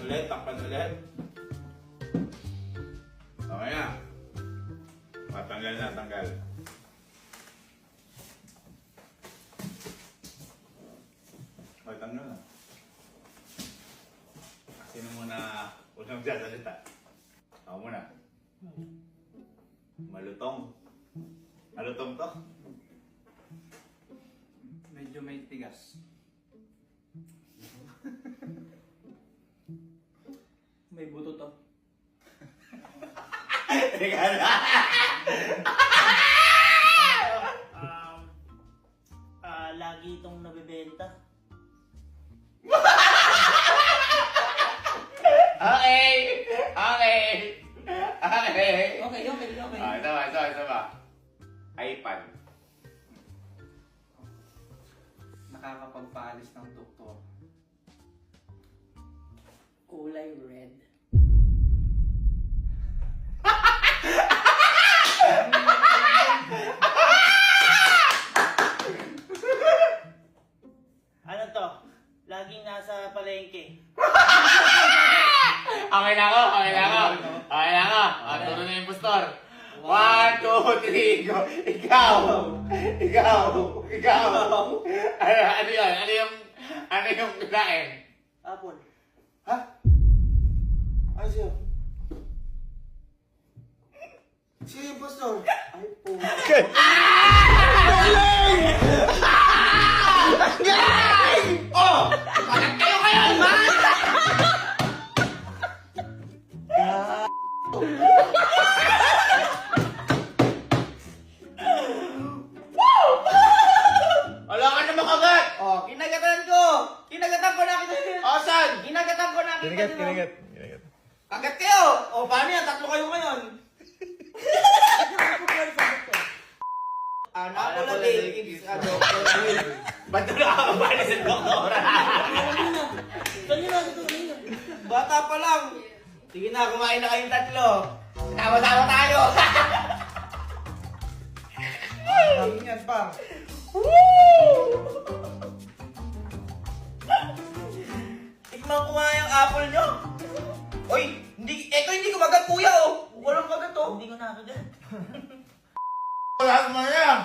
takpan ulit. Okay na. Tanggal na, tanggal. Okay, tanggal na. Sino muna unang sasalita? Ako muna. Malutong. Malutong to? Medyo may tigas. May buto to. Teka na. Lagi itong nabibenta. Okay! Okay! Okay! Okay. Isa ba? iPad. Nakakapagpaalis ng doktor. Kulay red. Ano to? Laging nasa palengke. Okay na ako! Turo na yung impostor. 1, 2, 3, go! Ikaw! Ano yung kinain? Apple. Ha? Ano siya? Sino yung impostor? Ay po. Oh! Bakit kayo man? Wala ka naman kagat! Oh, kinagatan ko na kita. Asan? Kinagatan ko na kita. Kinagat. Kagat kayo. O, paano yan? Tatlo kayo ngayon. Napula Davis. Ba't doon nakakabali sa doktora? Kanina. Bata pa lang. Sige na, kumain na kayong tatlo. Sama-sama tayo. Ingat pa. Tikman ko nga yung apple nyo. Oy, hindi ko magat kuya oh. Walang magat oh. Hindi ko nakagat. Wala mo na yan.